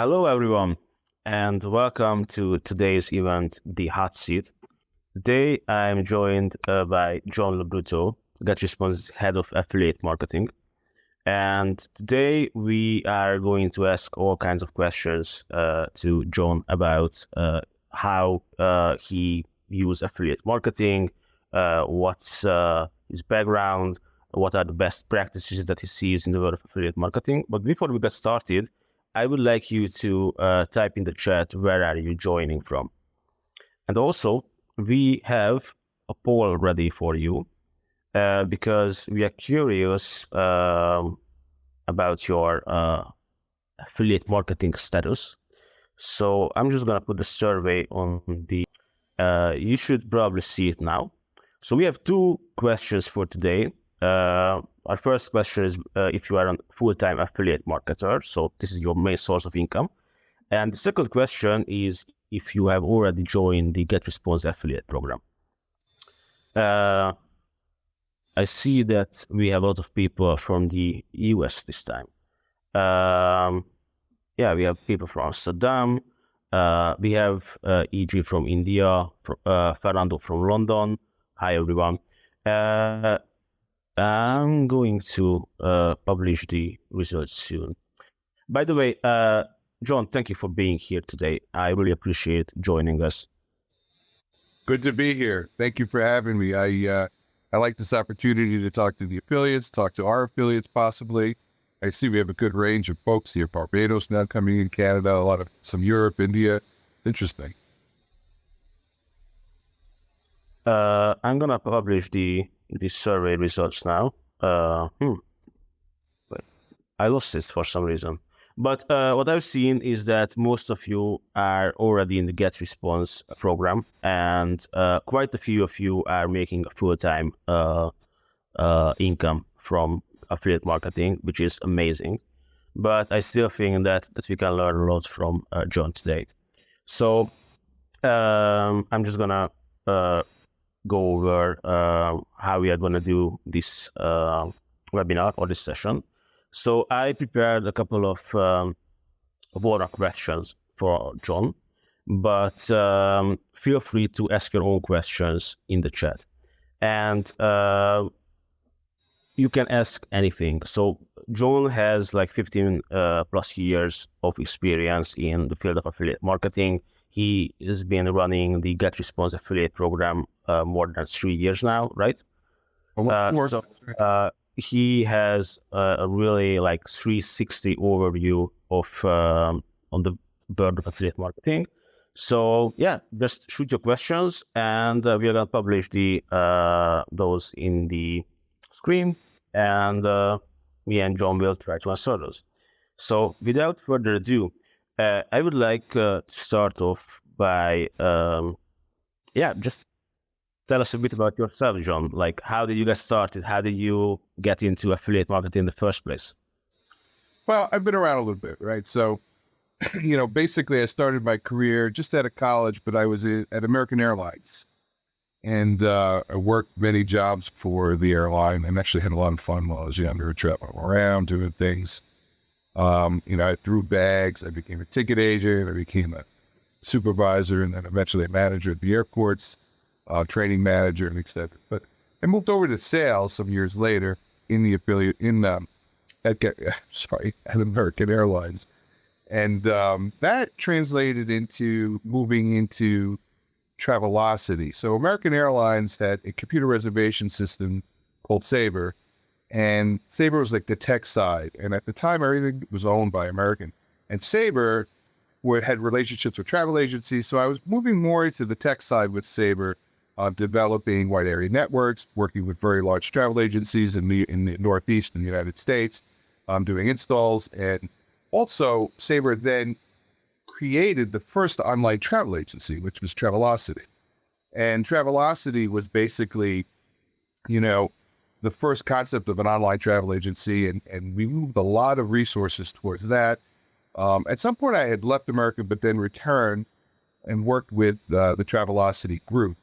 Hello, everyone, and welcome to today's event, The Hot Seat. Today, I'm joined by John LoBrutto, GetResponse's head of affiliate marketing. And today, we are going to ask all kinds of questions to John about how he views affiliate marketing, what's his background, what are the best practices that he sees in the world of affiliate marketing. But before we get started, I would like you to type in the chat, where are you joining from? And also, we have a poll ready for you because we are curious about your affiliate marketing status. So I'm just going to put the survey on the, you should probably see it now. So we have two questions for today. Our first question is if you are a full-time affiliate marketer, so this is your main source of income. And the second question is if you have already joined the GetResponse affiliate program. I see that we have a lot of people from the US this time. Yeah, we have people from Amsterdam. We have EG from India, Fernando from London. Hi, everyone. I'm going to publish the results soon. By the way, John, thank you for being here today. I really appreciate joining us. Good to be here. Thank you for having me. I like this opportunity to talk to the affiliates, talk to our affiliates possibly. I see we have a good range of folks here. Barbados now coming in, Canada, some Europe, India. Interesting. I'm going to publish the survey results now. But I lost it for some reason. But what I've seen is that most of you are already in the GetResponse program, and quite a few of you are making a full-time income from affiliate marketing, which is amazing. But I still think that we can learn a lot from John today. So I'm just gonna go over how we are going to do this webinar or this session. So I prepared a couple of warm-up questions for John, but feel free to ask your own questions in the chat. And you can ask anything. So John has like 15 plus years of experience in the field of affiliate marketing. He has been running the GetResponse affiliate program more than 3 years now, right? He has a really like 360 overview of on the world of affiliate marketing. So yeah, just shoot your questions, and we are going to publish those in the screen, and me and John will try to answer those. So without further ado, I would like to start off by, just tell us a bit about yourself, John. Like, how did you get started? How did you get into affiliate marketing in the first place? Well, I've been around a little bit, right? So, basically I started my career just out of college, but I was at American Airlines. And I worked many jobs for the airline and actually had a lot of fun while I was younger, traveling around, doing things. I threw bags, I became a ticket agent, I became a supervisor, and then eventually a manager at the airports, training manager, and etc. But I moved over to sales some years later in the affiliate at American Airlines. And that translated into moving into Travelocity. So American Airlines had a computer reservation system called Sabre. And Sabre was like the tech side. And at the time, everything was owned by American. And Sabre had relationships with travel agencies. So I was moving more into the tech side with Sabre, developing wide area networks, working with very large travel agencies in the Northeast in the United States, doing installs. And also, Sabre then created the first online travel agency, which was Travelocity. And Travelocity was basically, the first concept of an online travel agency, and we moved a lot of resources towards that. At some point I had left America, but then returned and worked with the Travelocity group.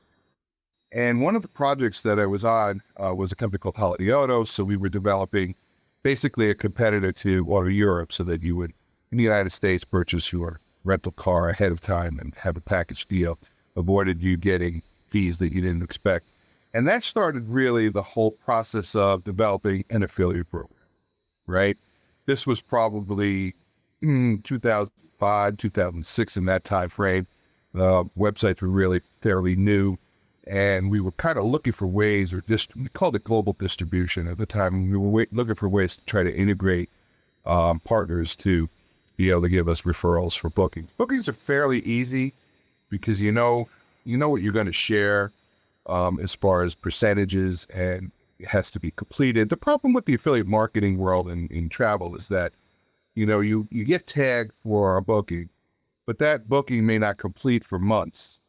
And one of the projects that I was on was a company called Holiday Auto. So we were developing basically a competitor to Auto Europe so that you would in the United States purchase your rental car ahead of time and have a package deal, avoided you getting fees that you didn't expect. And that started really the whole process of developing an affiliate program, right? This was probably 2005, 2006, in that time frame. Websites were really fairly new, and we were kind of looking for ways, we called it global distribution at the time. We were looking for ways to try to integrate partners to be able to give us referrals for bookings. Bookings are fairly easy because you know what you're going to share as far as percentages, and it has to be completed. The problem with the affiliate marketing world in travel is that, you get tagged for a booking, but that booking may not complete for months.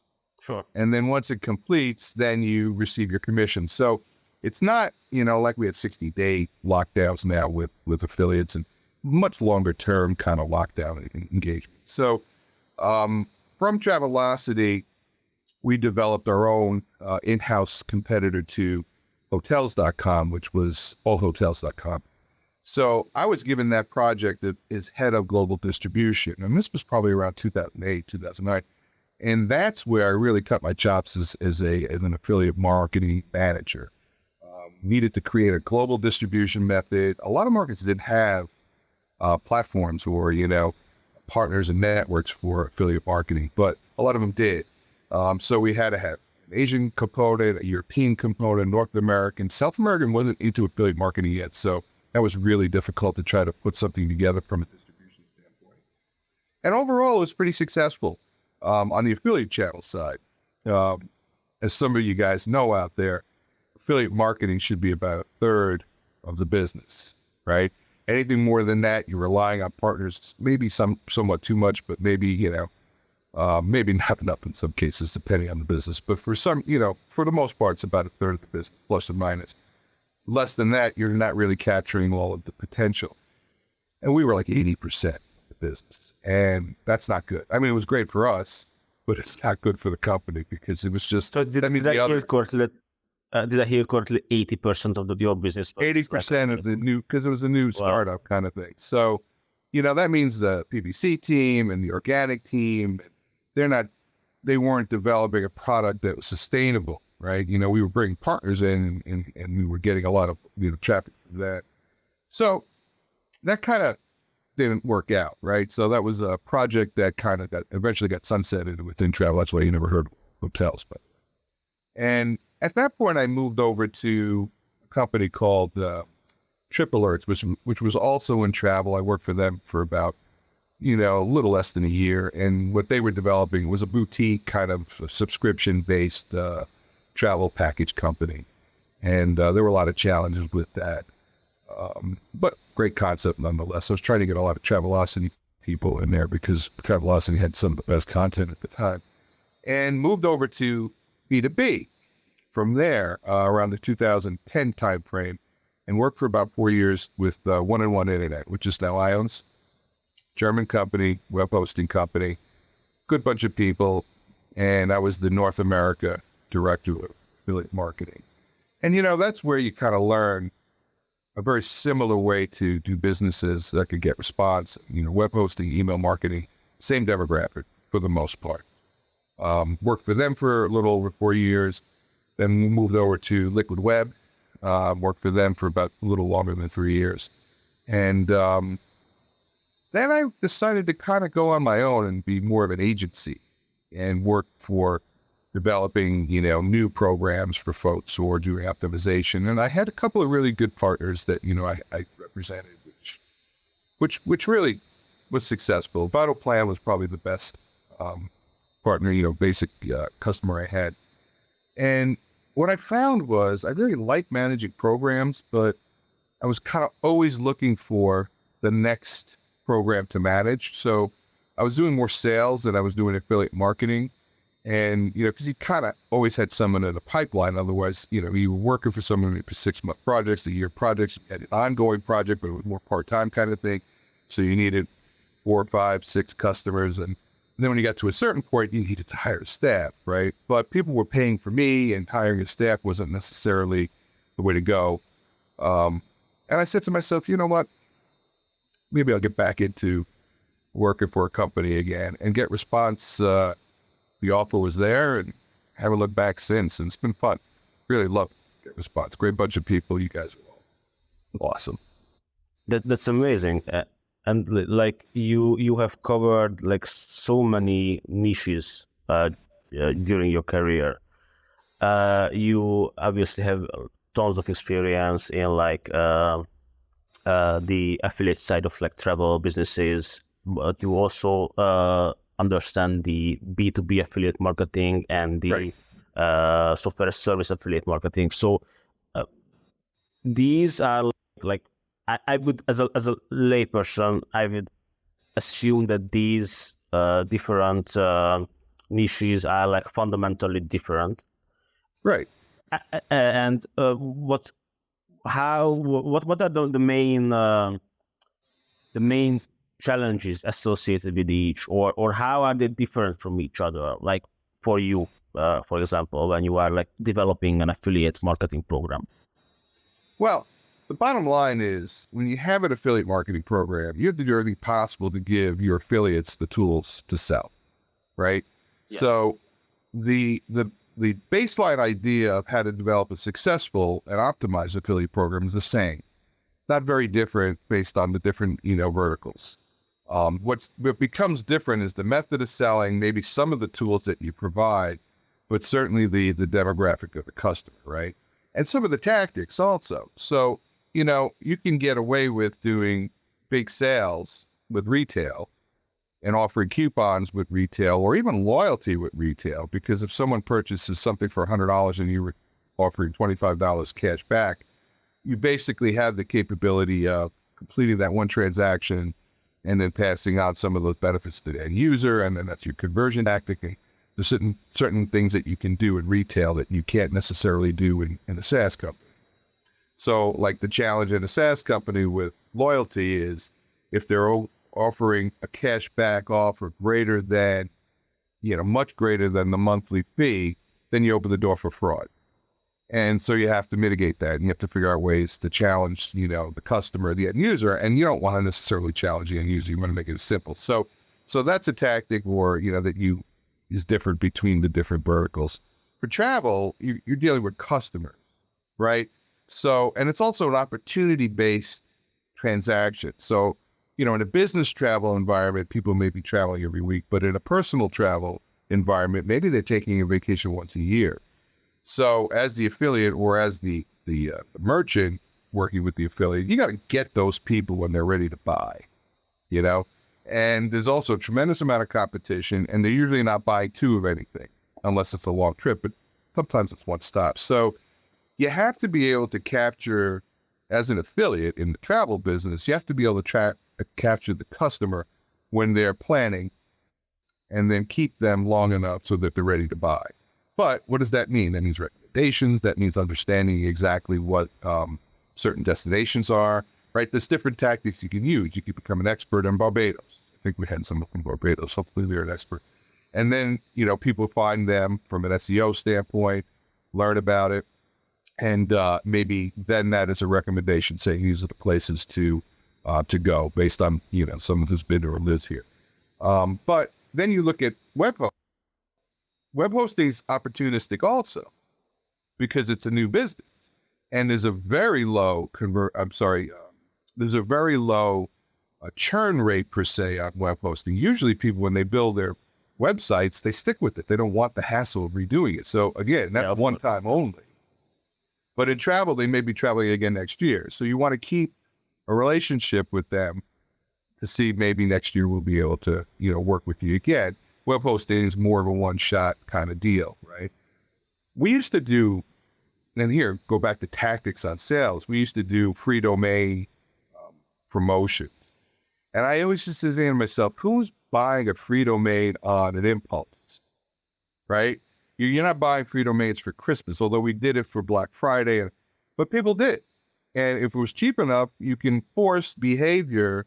Sure. And then once it completes, then you receive your commission. So it's not, like we had 60-day lockdowns now with affiliates and much longer term kind of lockdown engagement. So from Travelocity, we developed our own in-house competitor to hotels.com, which was allhotels.com. So I was given that project as head of global distribution. And this was probably around 2008, 2009. And that's where I really cut my chops as an affiliate marketing manager. Needed to create a global distribution method. A lot of markets didn't have platforms or, partners and networks for affiliate marketing, but a lot of them did. So we had to have an Asian component, a European component, North American. South American wasn't into affiliate marketing yet, so that was really difficult to try to put something together from a distribution standpoint. And overall, it was pretty successful on the affiliate channel side. As some of you guys know out there, affiliate marketing should be about a third of the business, right? Anything more than that, you're relying on partners, maybe somewhat too much, but maybe, maybe not enough in some cases, depending on the business. But for some, for the most part, it's about a third of the business, plus or minus. Less than that, you're not really capturing all of the potential. And we were like 80% of the business. And that's not good. I mean, it was great for us, but it's not good for the company because it was just... So did I hear correctly? Did I hear correctly? 80% of your business. 80% of the new, because it was a new startup kind of thing. So, that means the PPC team and the organic team, they weren't developing a product that was sustainable, right? We were bringing partners in and we were getting a lot of, traffic from that. So that kind of didn't work out, right? So that was a project that kind of eventually got sunsetted within travel. That's why you never heard of hotels, but. And at that point, I moved over to a company called Trip Alerts, which was also in travel. I worked for them for about, a little less than a year. And what they were developing was a boutique kind of subscription-based travel package company. And there were a lot of challenges with that. But great concept nonetheless. I was trying to get a lot of Travelocity people in there because Travelocity had some of the best content at the time. And moved over to B2B from there around the 2010 timeframe, and worked for about 4 years with 1&1 Internet, which is now IONS, German company, web hosting company, good bunch of people, and I was the North America director of affiliate marketing. And that's where you kind of learn a very similar way to do businesses that could GetResponse, web hosting, email marketing, same demographic for the most part. Worked for them for a little over 4 years. Then we moved over to Liquid Web, worked for them for about a little longer than 3 years. And then I decided to kind of go on my own and be more of an agency and work for developing, new programs for folks or doing optimization. And I had a couple of really good partners that, I represented, which really was successful. Vital Plan was probably the best partner, basic customer I had. And what I found was I really liked managing programs, but I was kind of always looking for the next program to manage. So I was doing more sales than I was doing affiliate marketing. And, because you kind of always had someone in the pipeline. Otherwise, you were working for someone for 6-month projects, a year projects, you had an ongoing project, but it was more part-time kind of thing. So you needed 4, 5, 6 customers. And then when you got to a certain point, you needed to hire staff, right? But people were paying for me, and hiring a staff wasn't necessarily the way to go. And I said to myself, you know what? Maybe I'll get back into working for a company again. And GetResponse, the offer was there, and haven't looked back since. And it's been fun. Really love GetResponse. Great bunch of people. You guys are all awesome. That's amazing. And like you have covered like so many niches during your career. You obviously have tons of experience in like the affiliate side of like travel businesses, but you also understand the B2B affiliate marketing and the software as service affiliate marketing. So these are like I would, as a layperson, I would assume that these different niches are like fundamentally different. Right. And what are the main challenges associated with each, or how are they different from each other? Like for you, for example, when you are like developing an affiliate marketing program. Well, the bottom line is when you have an affiliate marketing program, you have to do everything possible to give your affiliates the tools to sell, right? Yeah. So the baseline idea of how to develop a successful and optimized affiliate program is the same, not very different based on the different, verticals. What becomes different is the method of selling, maybe some of the tools that you provide, but certainly the demographic of the customer, right? And some of the tactics also. So, you can get away with doing big sales with retail and offering coupons with retail, or even loyalty with retail, because if someone purchases something for $100 and you were offering $25 cash back, you basically have the capability of completing that one transaction and then passing on some of those benefits to the end user, and then that's your conversion tactic. And there's certain things that you can do in retail that you can't necessarily do in a SaaS company. So like the challenge in a SaaS company with loyalty is if they're offering a cash back offer greater than, much greater than the monthly fee, then you open the door for fraud. And so you have to mitigate that, and you have to figure out ways to challenge, the customer, the end user, and you don't want to necessarily challenge the end user. You want to make it simple. So that's a tactic, or, that is different between the different verticals. For travel, you're dealing with customers, right? So, and it's also an opportunity-based transaction. So, in a business travel environment, people may be traveling every week, but in a personal travel environment, maybe they're taking a vacation once a year. So as the affiliate, or as the merchant working with the affiliate, you got to get those people when they're ready to buy, and there's also a tremendous amount of competition, and they're usually not buying two of anything unless it's a long trip, but sometimes it's one stop. So you have to be able to capture, as an affiliate in the travel business, you have to be able to capture the customer when they're planning, and then keep them long enough so that they're ready to buy. But what does that mean? That means recommendations. That means understanding exactly what certain destinations are, right? There's different tactics you can use. You can become an expert in Barbados. I think we had someone from Barbados. Hopefully they're an expert. And then, people find them from an SEO standpoint, learn about it, and maybe then that is a recommendation saying these are the places to go based on, someone who's been or lives here. But then you look at web hosting. Web hosting is opportunistic also, because it's a new business, and there's a very low churn rate per se on web hosting. Usually people, when they build their websites, they stick with it. They don't want the hassle of redoing it. So again, that's one time only. But in travel, they may be traveling again next year. So you want to keep a relationship with them to see maybe next year we'll be able to, work with you again. Web hosting is more of a one-shot kind of deal, right? We used to do, and here, go back to tactics on sales. We used to do free domain promotions. And I always just say to myself, who's buying a free domain on an impulse, right? You're not buying free domains for Christmas, although we did it for Black Friday, but people did. And if it was cheap enough, you can force behavior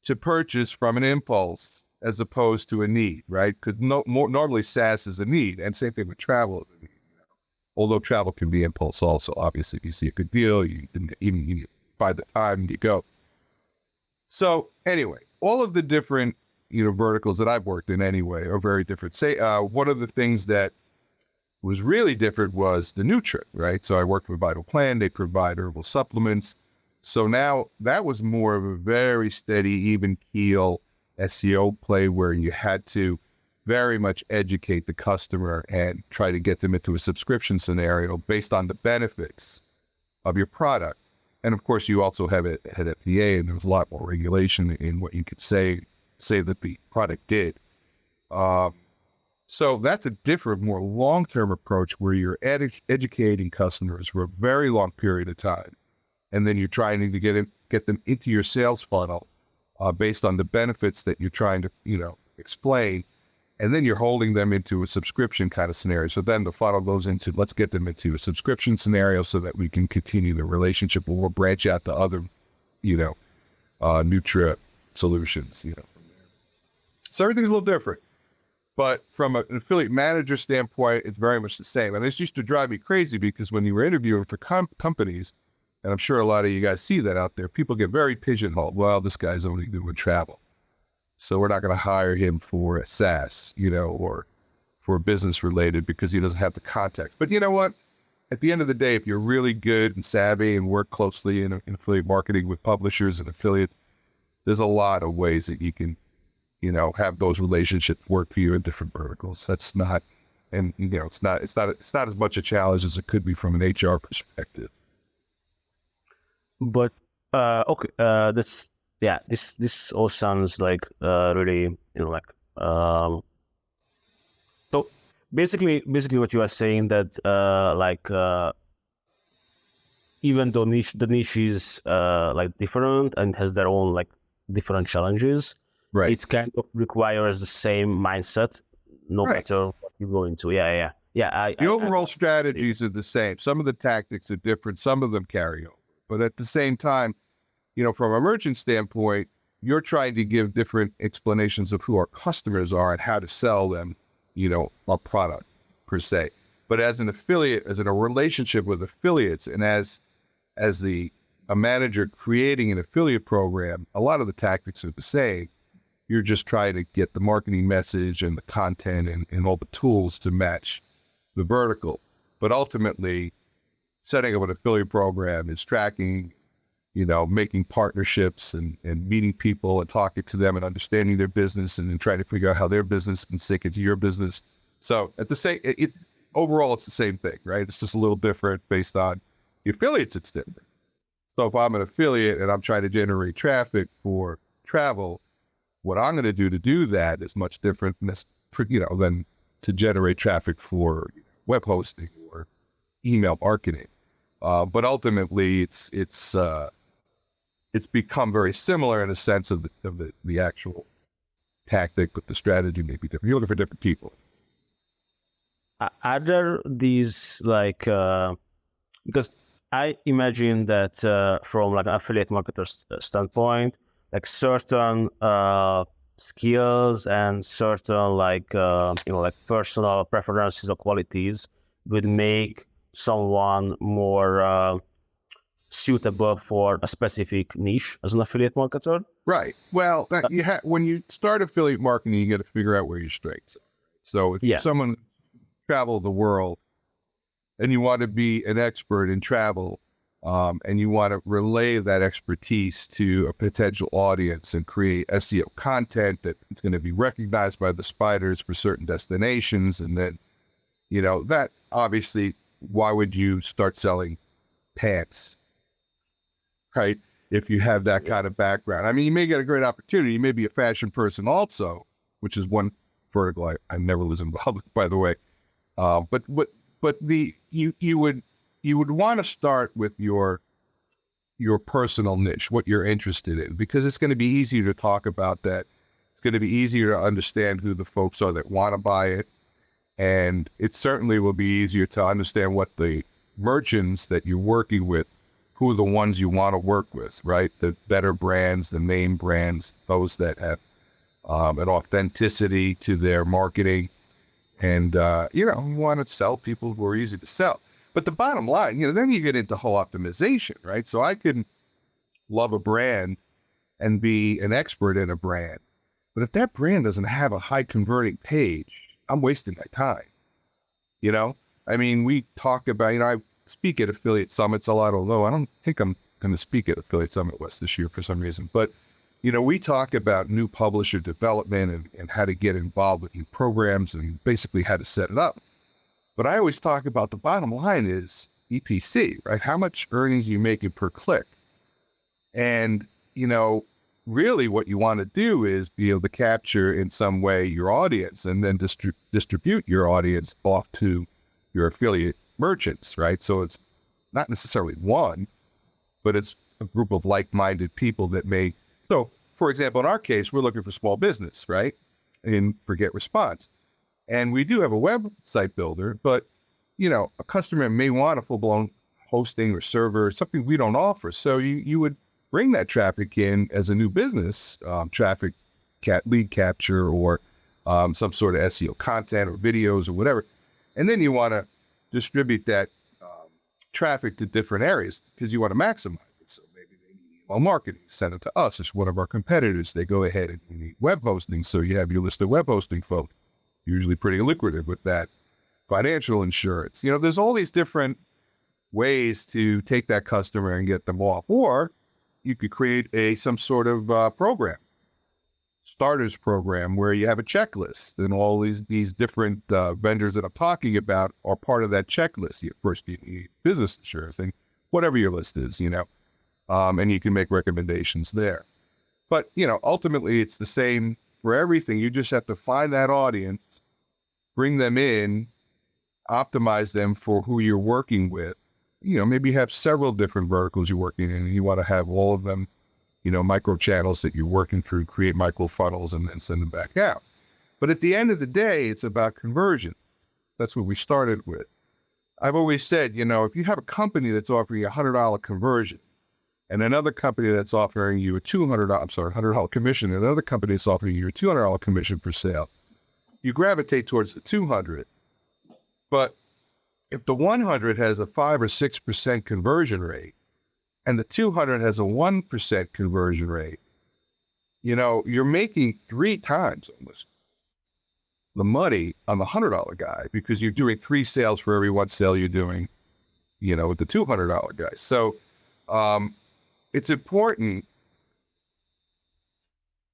to purchase from an impulse as opposed to a need, right? Because normally SaaS is a need, and same thing with travel is a need. Although travel can be impulse also. Obviously, if you see a good deal, you find the time and you go. So anyway, all of the different verticals that I've worked in anyway are very different. Say, one of the things that was really different was the Nutra, right? So I worked for Vital Plan. They provide herbal supplements. So now that was more of a very steady, even keel SEO play where you had to very much educate the customer and try to get them into a subscription scenario based on the benefits of your product. And of course, you also had FDA, and there was a lot more regulation in what you could say that the product did. So that's a different, more long-term approach where you're educating customers for a very long period of time, and then you're trying to get them into your sales funnel based on the benefits that you're trying to explain, and then you're holding them into a subscription kind of scenario. So then the funnel goes into, let's get them into a subscription scenario so that we can continue the relationship, or we'll branch out to other, Nutra solutions, from there. So everything's a little different. But from an affiliate manager standpoint, it's very much the same. And this used to drive me crazy because when you were interviewing for companies, and I'm sure a lot of you guys see that out there, people get very pigeonholed. Well, this guy's only doing travel, so we're not going to hire him for a SaaS, or for business related because he doesn't have the context. But you know what? At the end of the day, if you're really good and savvy and work closely in affiliate marketing with publishers and affiliates, there's a lot of ways that you can, have those relationships work for you in different verticals. That's not, and it's not as much a challenge as it could be from an HR perspective. But okay, this all sounds like really, so basically what you are saying that even though the niche is different and has their own different challenges, right? It kind of requires the same mindset, no matter what you go into. Yeah. The overall strategies are the same. Some of the tactics are different. Some of them carry over. But at the same time, from a merchant standpoint, you're trying to give different explanations of who our customers are and how to sell them, our product per se. But as an affiliate, as in a relationship with affiliates, and as a manager creating an affiliate program, a lot of the tactics are the same. You're just trying to get the marketing message and the content and all the tools to match the vertical. But ultimately, setting up an affiliate program is tracking, making partnerships and meeting people and talking to them and understanding their business and then trying to figure out how their business can sync into your business. So overall, it's the same thing, right? It's just a little different based on the affiliates. It's different. So if I'm an affiliate and I'm trying to generate traffic for travel, what I'm going to do that is much different than to generate traffic for web hosting or email marketing. But ultimately, it's become very similar in a sense of the actual tactic, but the strategy may be different. You're looking for different people. Are there these because I imagine that from an affiliate marketer's standpoint, certain skills and certain personal preferences or qualities would make someone more suitable for a specific niche as an affiliate marketer. Right. Well, when you start affiliate marketing, you got to figure out where your strengths are. So if you're someone travel the world and you want to be an expert in travel, and you want to relay that expertise to a potential audience and create SEO content that it's going to be recognized by the spiders for certain destinations. And then, that obviously, why would you start selling pants, right? If you have that kind of background. I mean, you may get a great opportunity. You may be a fashion person also, which is one vertical I never was involved with, by the way. But you would want to start with your personal niche, what you're interested in, because it's going to be easier to talk about that. It's going to be easier to understand who the folks are that want to buy it. And it certainly will be easier to understand what the merchants that you're working with, who are the ones you want to work with, right? The better brands, the name brands, those that have an authenticity to their marketing. And, you want to sell people who are easy to sell. But the bottom line, then you get into whole optimization, right? So I can love a brand and be an expert in a brand But if that brand doesn't have a high converting page, I'm wasting my time. You know, I mean, we talk about, I speak at affiliate summits a lot, although I don't think I'm going to speak at Affiliate Summit West this year for some reason. But, we talk about new publisher development and how to get involved with new programs and basically how to set it up. But I always talk about the bottom line is EPC, right? How much earnings are you making per click? And, really what you want to do is be able to capture in some way your audience and then distribute your audience off to your affiliate merchants, right? So it's not necessarily one, but it's a group of like-minded people that may. So, for example, in our case, we're looking for small business, right? For GetResponse. And we do have a website builder, but, a customer may want a full-blown hosting or server, something we don't offer. So you would bring that traffic in as a new business, lead capture, or some sort of SEO content or videos or whatever. And then you want to distribute that traffic to different areas because you want to maximize it. So maybe they need email marketing, send it to us. It's one of our competitors. They go ahead and you need web hosting. So you have your list of web hosting folks, usually pretty lucrative with that. Financial insurance. There's all these different ways to take that customer and get them off. Or you could create some sort of program, starters program, where you have a checklist, and all these different vendors that I'm talking about are part of that checklist. First, you need business insurance, and whatever your list is, and you can make recommendations there. But, ultimately, it's the same for everything. You just have to find that audience, bring them in, optimize them for who you're working with. Maybe you have several different verticals you're working in, and you want to have all of them, micro channels that you're working through, create micro funnels, and then send them back out. But at the end of the day, it's about conversions. That's what we started with. I've always said, if you have a company that's offering a $100 conversion and another company that's offering you a $100 commission, and another company that's offering you a $200 commission per sale, you gravitate towards the 200. But if the 100 has a 5 or 6% conversion rate and the 200 has a 1% conversion rate, you're making 3 times almost the money on the $100 guy because you're doing 3 sales for every 1 sale you're doing, with the $200 guy. So it's important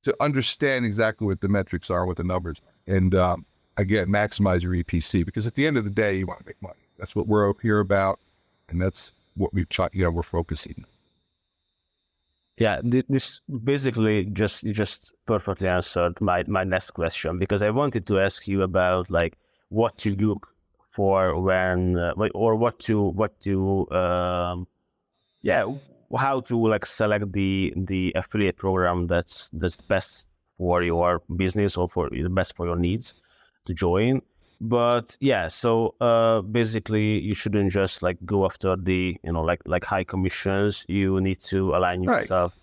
to understand exactly what the metrics are, what the numbers are. And again, maximize your EPC, because at the end of the day, you want to make money. That's what we're here about, and that's what we're focusing. Yeah, this basically just perfectly answered my next question, because I wanted to ask you about what to look for when or how to select the affiliate program that's best for your business or for the best for your needs to join. But yeah, so basically you shouldn't just go after the high commissions. You need to align yourself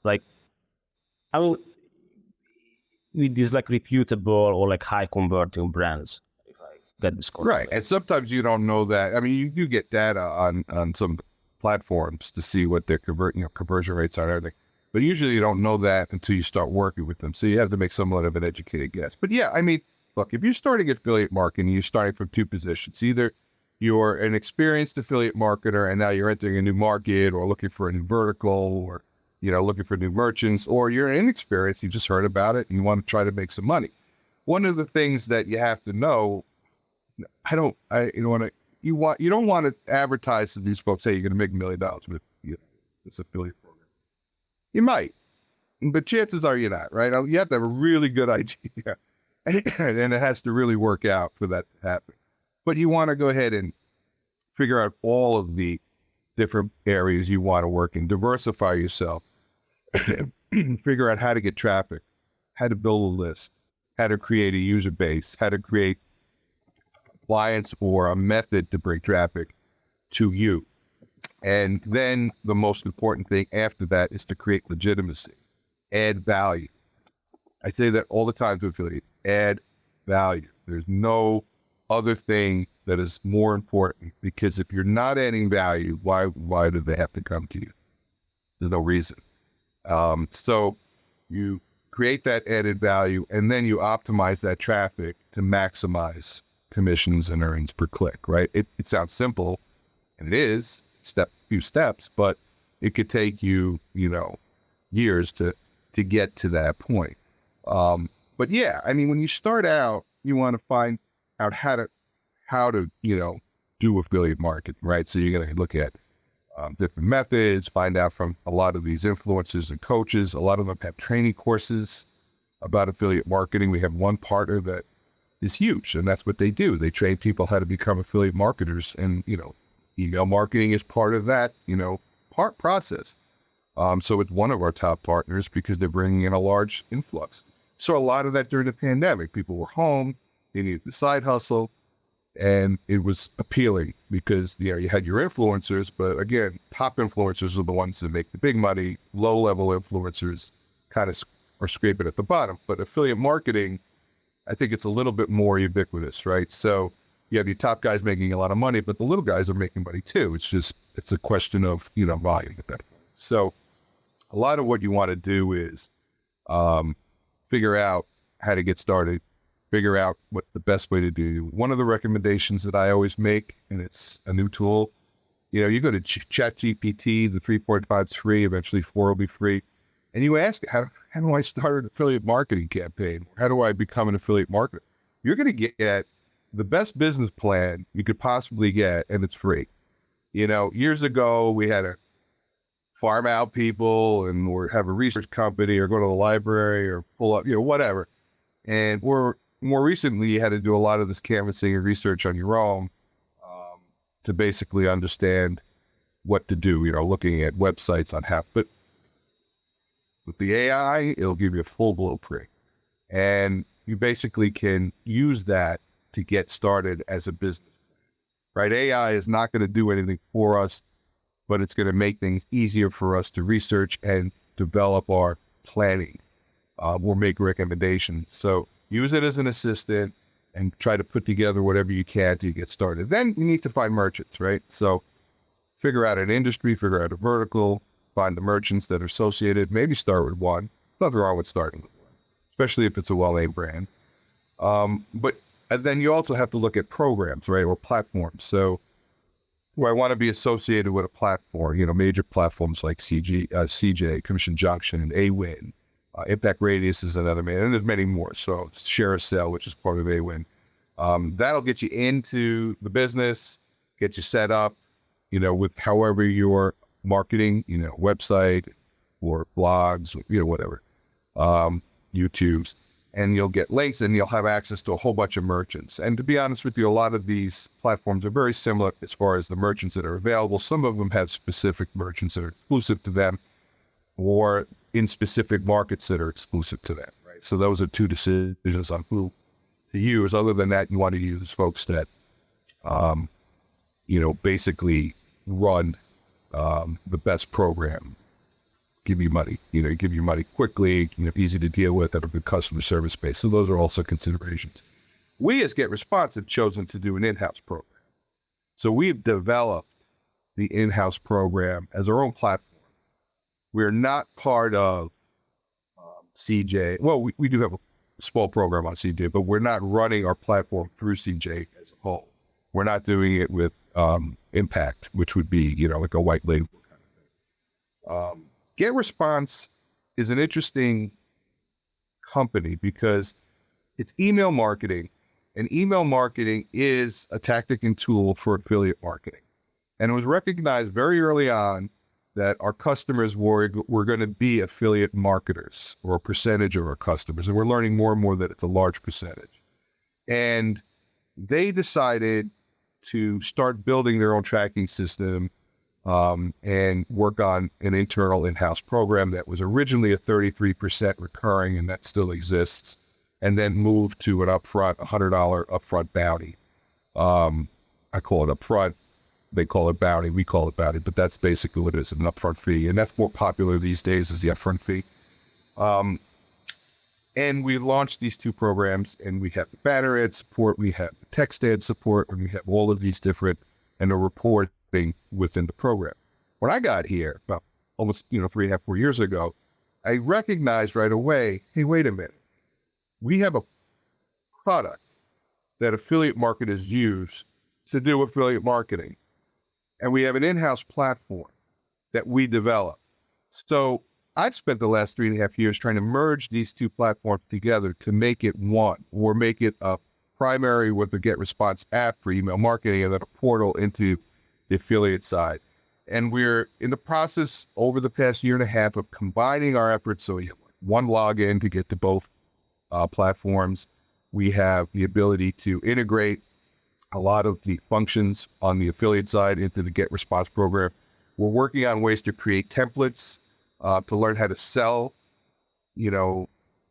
with these reputable or high converting brands, if I get this correct. Right. And sometimes you don't know that. I mean, you do get data on some platforms to see what their conversion rates are and everything, but usually you don't know that until you start working with them. So you have to make somewhat of an educated guess. But yeah, I mean, look, if you're starting affiliate marketing, you're starting from 2 positions. Either you're an experienced affiliate marketer and now you're entering a new market or looking for a new vertical or, looking for new merchants, or you're inexperienced, you just heard about it and you want to try to make some money. One of the things that you have to know, you don't want to advertise to these folks, hey, you're going to make $1 million with this affiliate program. You might, but chances are you're not, right? You have to have a really good idea. And it has to really work out for that to happen. But you want to go ahead and figure out all of the different areas you want to work in, diversify yourself, figure out how to get traffic, how to build a list, how to create a user base, how to create clients or a method to bring traffic to you. And then the most important thing after that is to create legitimacy, add value. I say that all the time to affiliates, add value. There's no other thing that is more important, because if you're not adding value, why do they have to come to you? There's no reason. So you create that added value, and then you optimize that traffic to maximize commissions and earnings per click, right? It sounds simple, and it is few steps, but it could take you, years to get to that point. But yeah, I mean, when you start out, you want to find out how to do affiliate marketing, right? So you're going to look at different methods, find out from a lot of these influencers and coaches. A lot of them have training courses about affiliate marketing. We have one partner that is huge, and that's what they do. They train people how to become affiliate marketers, and email marketing is part of that process. So it's one of our top partners because they're bringing in a large influx. So a lot of that during the pandemic, people were home, they needed the side hustle, and it was appealing because you had your influencers, but again, top influencers are the ones that make the big money. Low-level influencers kind of are scraping at the bottom. But affiliate marketing, I think it's a little bit more ubiquitous, right? So you have your top guys making a lot of money, but the little guys are making money too. It's a question of volume at that point. So a lot of what you want to do is figure out how to get started, figure out what the best way to do. One of the recommendations that I always make, and it's a new tool, you go to ChatGPT, the 3.5 is free, eventually 4 will be free, and you ask, how do I start an affiliate marketing campaign? How do I become an affiliate marketer? You're going to get the best business plan you could possibly get, and it's free. Years ago, we had to farm out people or have a research company or go to the library or pull up, whatever. And more recently, you had to do a lot of this canvassing and research on your own to basically understand what to do, looking at websites on how. But with the AI, it'll give you a full blueprint. And you basically can use that to get started as a business, right? AI is not going to do anything for us, but it's going to make things easier for us to research and develop our planning or make recommendations. So use it as an assistant and try to put together whatever you can to get started. Then you need to find merchants, right? So figure out an industry, figure out a vertical, find the merchants that are associated, maybe start with one. There's nothing wrong with starting with one, especially if it's a well-named brand. And then you also have to look at programs, right, or platforms. So do I want to be associated with a platform, major platforms like CJ, Commission Junction, and AWIN. Impact Radius is another man, and there's many more. So Share a Sell, which is part of AWIN. That'll get you into the business, get you set up, with however you're marketing, website or blogs, whatever, YouTube's, and you'll get links and you'll have access to a whole bunch of merchants. And to be honest with you, a lot of these platforms are very similar as far as the merchants that are available. Some of them have specific merchants that are exclusive to them or in specific markets that are exclusive to them, right? So those are two decisions on who to use. Other than that, you want to use folks that, basically run the best program, give you money, give you money quickly, easy to deal with, have a good customer service base. So those are also considerations. We as GetResponse have chosen to do an in-house program. So we've developed the in-house program as our own platform. We're not part of CJ. Well, we do have a small program on CJ, but we're not running our platform through CJ as a whole. We're not doing it with Impact, which would be, like a white label kind of thing. GetResponse is an interesting company because it's email marketing, and email marketing is a tactic and tool for affiliate marketing. And it was recognized very early on that our customers were going to be affiliate marketers, or a percentage of our customers. And we're learning more and more that it's a large percentage. And they decided to start building their own tracking system and work on an internal in-house program that was originally a 33% recurring, and that still exists, and then moved to an upfront, $100 upfront bounty. I call it upfront. They call it bounty. We call it bounty, but that's basically what it is, an upfront fee. And that's more popular these days, is the upfront fee. And we launched these two programs, and we have the banner ad support, we have the text ad support, and we have all of these different, and the reporting within the program. When I got here, about almost 3.5, 4 years ago, I recognized right away, hey, wait a minute. We have a product that affiliate marketers use to do affiliate marketing. And we have an in-house platform that we develop. So I've spent the last 3.5 years trying to merge these two platforms together to make it one, or make it a primary with the GetResponse app for email marketing and then a portal into the affiliate side. And we're in the process over the past 1.5 years of combining our efforts. So we have one login to get to both platforms. We have the ability to integrate a lot of the functions on the affiliate side into the GetResponse program. We're working on ways to create templates to learn how to sell, a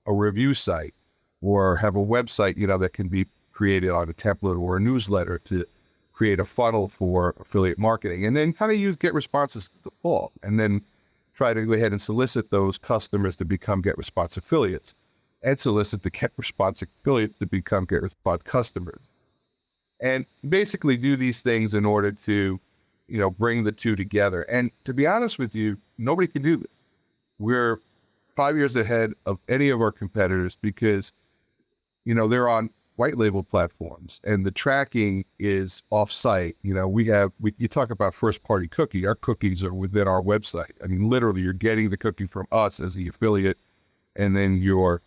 review site, or have a website, that can be created on a template, or a newsletter to create a funnel for affiliate marketing, and then kind of use GetResponse as the default, and then try to go ahead and solicit those customers to become GetResponse affiliates, and solicit the GetResponse affiliates to become GetResponse customers. And basically do these things in order to, bring the two together. And to be honest with you, nobody can do this. We're 5 years ahead of any of our competitors because, they're on white label platforms and the tracking is off-site. You talk about first party cookie. Our cookies are within our website. I mean, literally you're getting the cookie from us as the affiliate, and then you're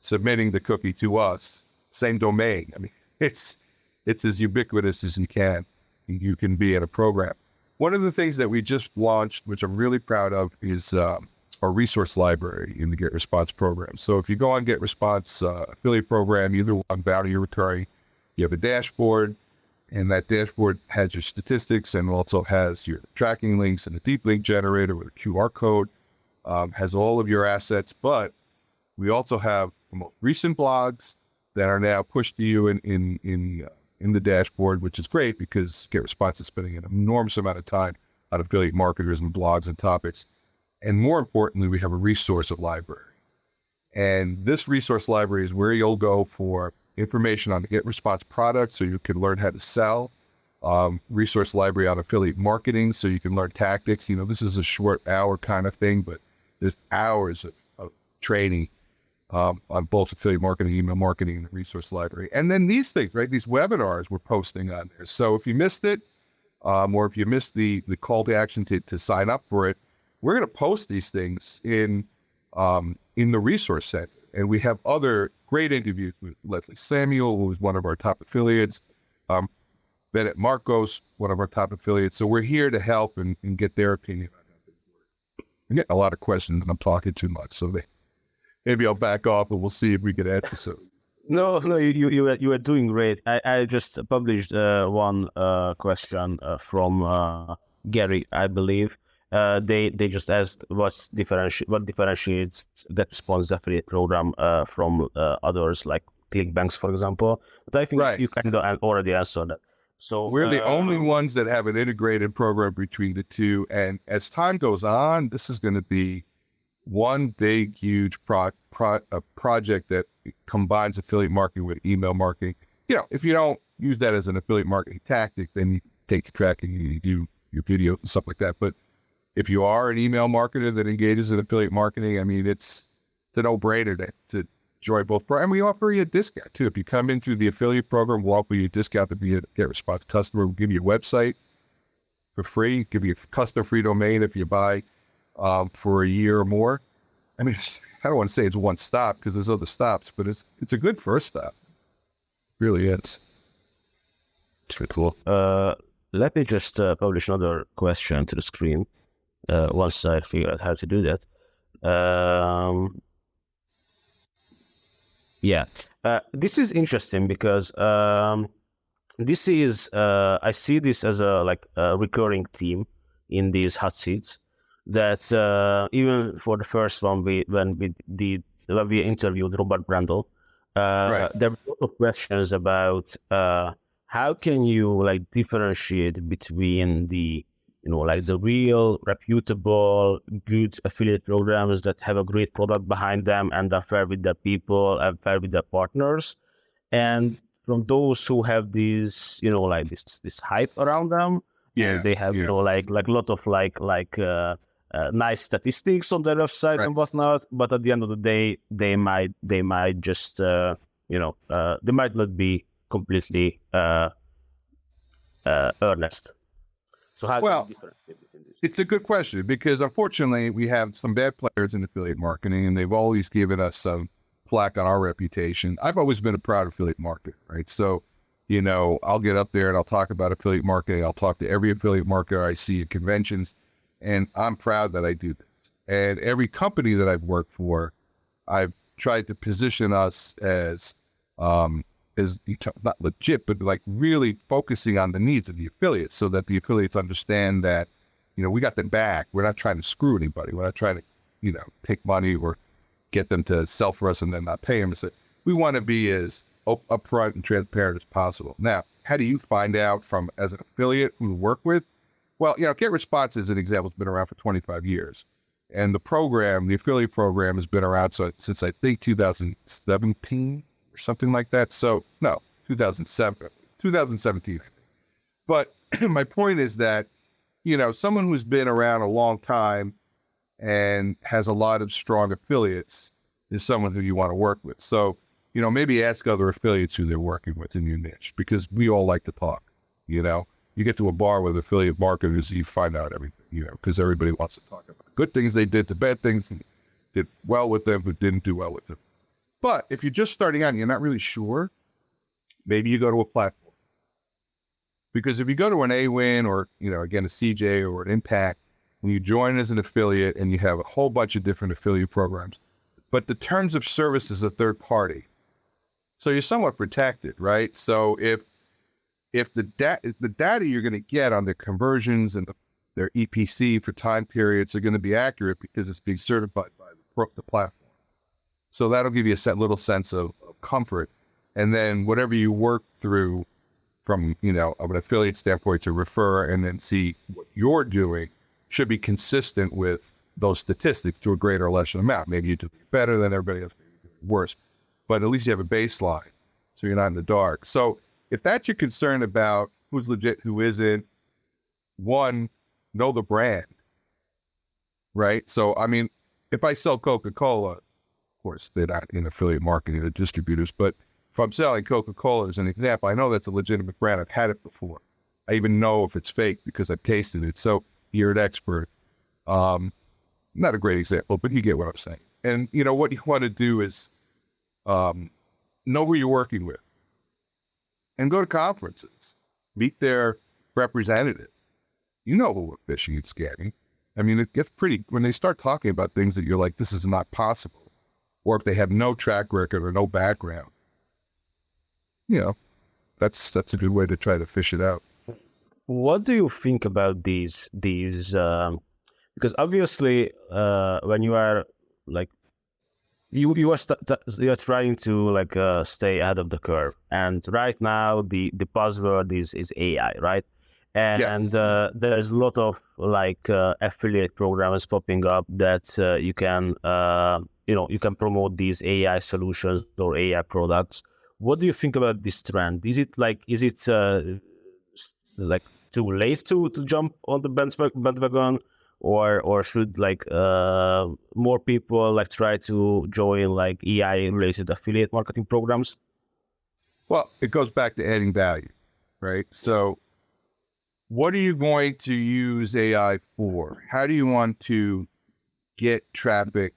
submitting the cookie to us, same domain. I mean, it's as ubiquitous as you can be in a program. One of the things that we just launched, which I'm really proud of, is our resource library in the GetResponse program. So if you go on GetResponse affiliate program, either one, bounty or recurring, you have a dashboard, and that dashboard has your statistics and also has your tracking links and a deep link generator with a QR code, has all of your assets. But we also have the most recent blogs that are now pushed to you in the dashboard, which is great because GetResponse is spending an enormous amount of time on affiliate marketers and blogs and topics. And more importantly, we have a resource library. And this resource library is where you'll go for information on the GetResponse product so you can learn how to sell, resource library on affiliate marketing so you can learn tactics. This is a short hour kind of thing, but there's hours of training on both affiliate marketing, email marketing, and the resource library. And then these things, right? These webinars we're posting on there. So if you missed it, or if you missed the call to action to sign up for it, we're going to post these things in the resource center. And we have other great interviews with Leslie Samuel, who is one of our top affiliates, Bennett Marcos, one of our top affiliates. So we're here to help and get their opinion on how things work. I'm getting a lot of questions and I'm talking too much. So maybe I'll back off and we'll see if we can answer some. No, you are doing great. I just published one question from Gary, I believe. They just asked what differentiates GetResponse affiliate program from others like ClickBanks, for example. But I think you kind of already answered that. So we're the only ones that have an integrated program between the two. And as time goes on, this is going to be one big, huge project that combines affiliate marketing with email marketing. If you don't use that as an affiliate marketing tactic, then you take the tracking and you do your video and stuff like that. But if you are an email marketer that engages in affiliate marketing, I mean, it's a no-brainer to join both programs. And we offer you a discount too. If you come in through the affiliate program, we'll offer you a discount to be a GetResponse customer. We'll give you a website for free, give you a custom free domain if you buy for a year or more. I mean, I don't want to say it's one stop because there's other stops, but it's a good first stop. It really is. It's pretty cool. Let me just publish another question to the screen once I figure out how to do that. This is interesting because this is I see this as a recurring theme in these hot seats. That even for the first one, when we interviewed Robert Brandl, there were a lot of questions about how can you differentiate between the the real reputable good affiliate programs that have a great product behind them and are fair with their people and fair with their partners, and from those who have these this hype around them. Yeah, they have a lot of nice statistics on their website and whatnot, but at the end of the day, they might just they might not be completely earnest. So how Well, do you differentiate between these? it's a good question because unfortunately we have some bad players in affiliate marketing, and they've always given us some flack on our reputation. I've always been a proud affiliate marketer, right? So, I'll get up there and I'll talk about affiliate marketing. I'll talk to every affiliate marketer I see at conventions, and I'm proud that I do this. And every company that I've worked for, I've tried to position us as not legit, but like really focusing on the needs of the affiliates so that the affiliates understand that, we got them back. We're not trying to screw anybody. We're not trying to, take money or get them to sell for us and then not pay them. So we want to be as upfront and transparent as possible. Now, how do you find out as an affiliate who we work with? Well, GetResponse as an example has been around for 25 years. And the affiliate program has been around since I think 2017 or something like that. So no, 2017. But my point is that, someone who's been around a long time and has a lot of strong affiliates is someone who you want to work with. So, maybe ask other affiliates who they're working with in your niche, because we all like to talk. You get to a bar with affiliate marketers, you find out everything, because everybody wants to talk about the good things they did, the bad things, and did well with them, who didn't do well with them. But if you're just starting out and you're not really sure, maybe you go to a platform. Because if you go to an AWIN or, again, a CJ or an Impact, when you join as an affiliate and you have a whole bunch of different affiliate programs, but the terms of service is a third party. So you're somewhat protected, right? So if the data you're going to get on the conversions and their EPC for time periods are going to be accurate because it's being certified by the platform. So that'll give you a little sense of comfort. And then whatever you work through from, of an affiliate standpoint to refer and then see what you're doing should be consistent with those statistics to a greater or lesser amount. Maybe you do better than everybody else, maybe you do worse, but at least you have a baseline, so you're not in the dark. So if that's your concern about who's legit, who isn't, one, know the brand, right? So, if I sell Coca-Cola, of course, they're not in affiliate marketing, they're distributors, but if I'm selling Coca-Cola as an example, I know that's a legitimate brand. I've had it before. I even know if it's fake because I've tasted it. So you're an expert. Not a great example, but you get what I'm saying. And, what you want to do is know who you're working with and go to conferences, meet their representatives. You know who we're phishing and scamming. It gets pretty, when they start talking about things that you're like, this is not possible, or if they have no track record or no background, that's a good way to try to fish it out. What do you think about these? Because obviously, when you are like, you are trying to stay ahead of the curve, and right now the buzzword is AI, right? And there's a lot of affiliate programs popping up that you can promote these AI solutions or AI products. What do you think about this trend? Is it too late to jump on the bandwagon, or should more people try to join AI related affiliate marketing programs? Well, it goes back to adding value, right? So what are you going to use AI for? How do you want to get traffic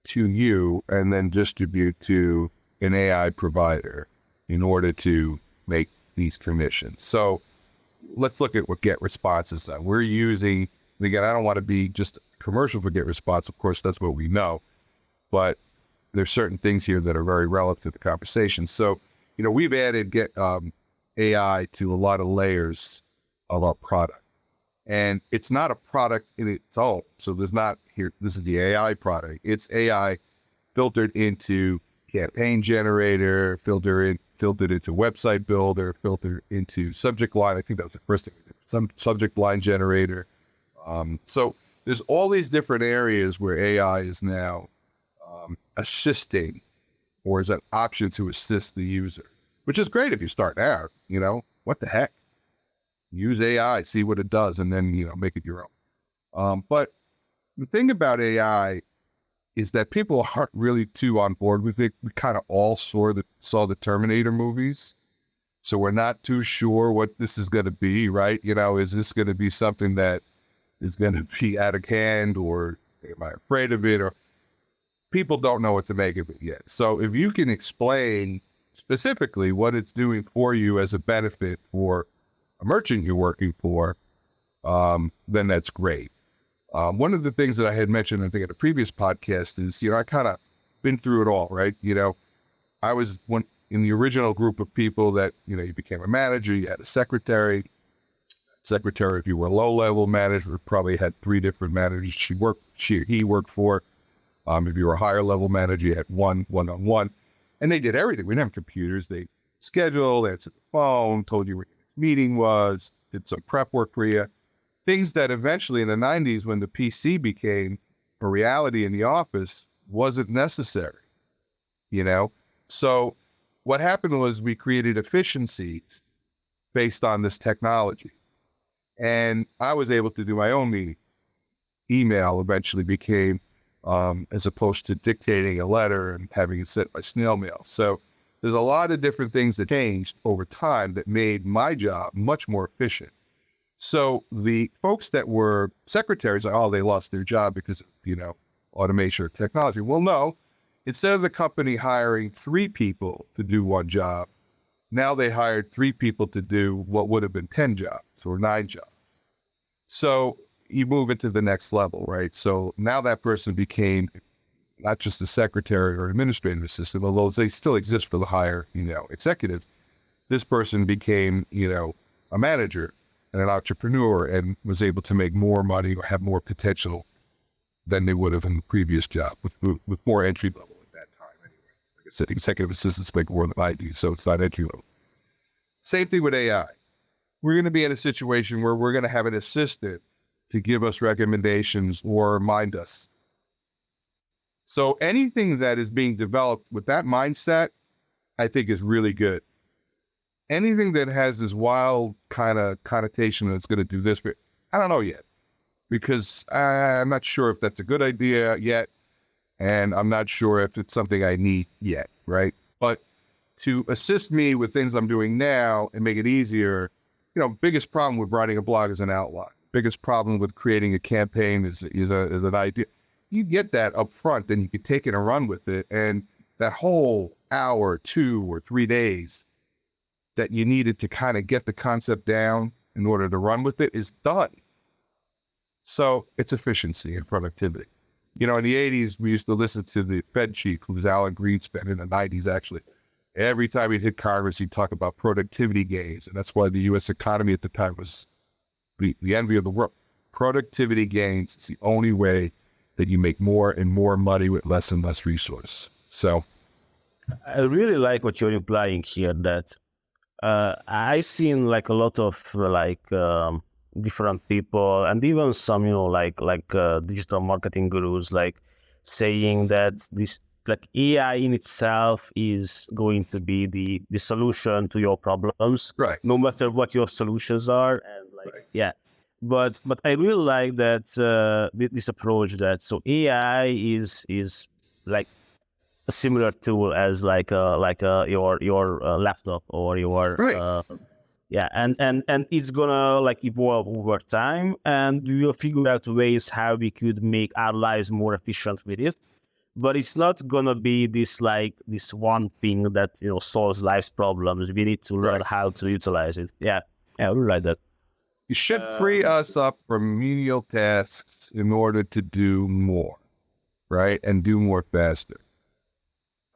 to you and then distribute to an AI provider in order to make these commissions? So let's look at what GetResponse has done. We're using, again, I don't want to be just commercial for GetResponse. Of course, that's what we know, but there's certain things here that are very relevant to the conversation. So, we've added AI to a lot of layers of our product, and it's not a product in its own. So there's not here, this is the AI product. It's AI filtered into campaign generator, filtered into website builder, filtered into subject line. I think that was the first thing we did. Some subject line generator. So there's all these different areas where AI is now assisting, or is an option to assist the user, which is great if you start out. What the heck? Use AI, see what it does, and then make it your own. But the thing about AI is that people aren't really too on board with it. We kind of all saw the Terminator movies. So we're not too sure what this is going to be, right? Is this going to be something that is going to be out of hand, or am I afraid of it? Or people don't know what to make of it yet. So if you can explain specifically what it's doing for you as a benefit for a merchant you're working for, then that's great. One of the things that I had mentioned, I think, in a previous podcast is, I kind of been through it all, right? I was in the original group of people that, you became a manager, you had a secretary. Secretary, if you were a low-level manager, probably had 3 different managers he worked for. If you were a higher-level manager, you had one-on-one. And they did everything. We didn't have computers. They scheduled, answered the phone, told you where your next meeting was, did some prep work for you. Things that eventually in the 90s, when the PC became a reality in the office, wasn't necessary, So what happened was we created efficiencies based on this technology. And I was able to do my own meeting. Email eventually became, as opposed to dictating a letter and having it sent by snail mail. So there's a lot of different things that changed over time that made my job much more efficient. So the folks that were secretaries, they lost their job because of, automation or technology. Well, no, instead of the company hiring 3 people to do one job, now they hired 3 people to do what would have been 10 jobs or 9 jobs. So you move into the next level, right? So now that person became not just a secretary or administrative assistant, although they still exist for the higher, executive. This person became, a manager and an entrepreneur and was able to make more money or have more potential than they would have in the previous job with more entry level at that time. Anyway, like I said, executive assistants make more than I do, so it's not entry level. Same thing with AI. We're going to be in a situation where we're going to have an assistant to give us recommendations or remind us. So anything that is being developed with that mindset, I think is really good. Anything that has this wild kind of connotation that's going to do this, but I don't know yet, because I'm not sure if that's a good idea yet, and I'm not sure if it's something I need yet, right? But to assist me with things I'm doing now and make it easier, biggest problem with writing a blog is an outline. Biggest problem with creating a campaign is an idea. You get that up front, then you can take it and run with it. And that whole hour, 2 or 3 days that you needed to kind of get the concept down in order to run with it is done. So it's efficiency and productivity. In the 80s, we used to listen to the Fed chief, who was Alan Greenspan, in the 90s, actually. Every time he'd hit Congress, he'd talk about productivity gains. And that's why the U.S. economy at the time was the envy of the world. Productivity gains is the only way that you make more and more money with less and less resource. So I really like what you're implying here, that I seen like a lot of different people and even some, digital marketing gurus, saying that this AI in itself is going to be the solution to your problems, right, no matter what your solutions are. And right. Yeah, but I really like that this approach, that so AI is like a similar tool as your laptop or your right. And it's gonna evolve over time, and we will figure out ways how we could make our lives more efficient with it. But it's not gonna be this one thing that solves life's problems. We need to learn how to utilize it. Yeah, I really like that. You should free us up from menial tasks in order to do more, right, and do more faster.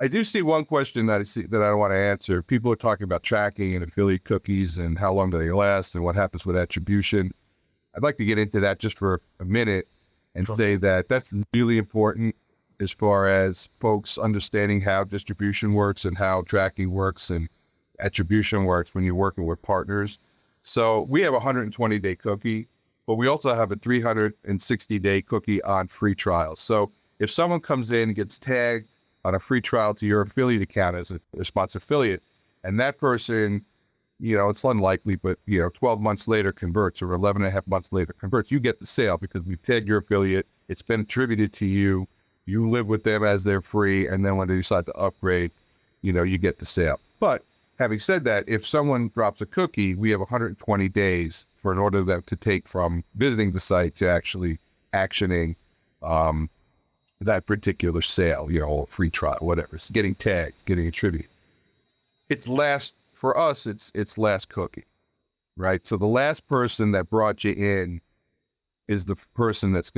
I do see one question that I want to answer. People are talking about tracking and affiliate cookies and how long do they last and what happens with attribution. I'd like to get into that just for a minute and say that that's really important as far as folks understanding how distribution works and how tracking works and attribution works when you're working with partners. So we have a 120-day cookie, but we also have a 360-day cookie on free trials. So if someone comes in and gets tagged on a free trial to your affiliate account as a response affiliate, and that person, it's unlikely, but 12 months later converts, or 11 and a half months later converts, you get the sale because we've tagged your affiliate It's been attributed to you. You live with them as they're free, and then when they decide to upgrade, you get the sale. But having said that, if someone drops a cookie, we have 120 days for an order that to take from visiting the site to actually actioning that particular sale, or free trial, whatever. It's getting tagged, getting attributed. For us, it's last cookie, right? So the last person that brought you in is the person that's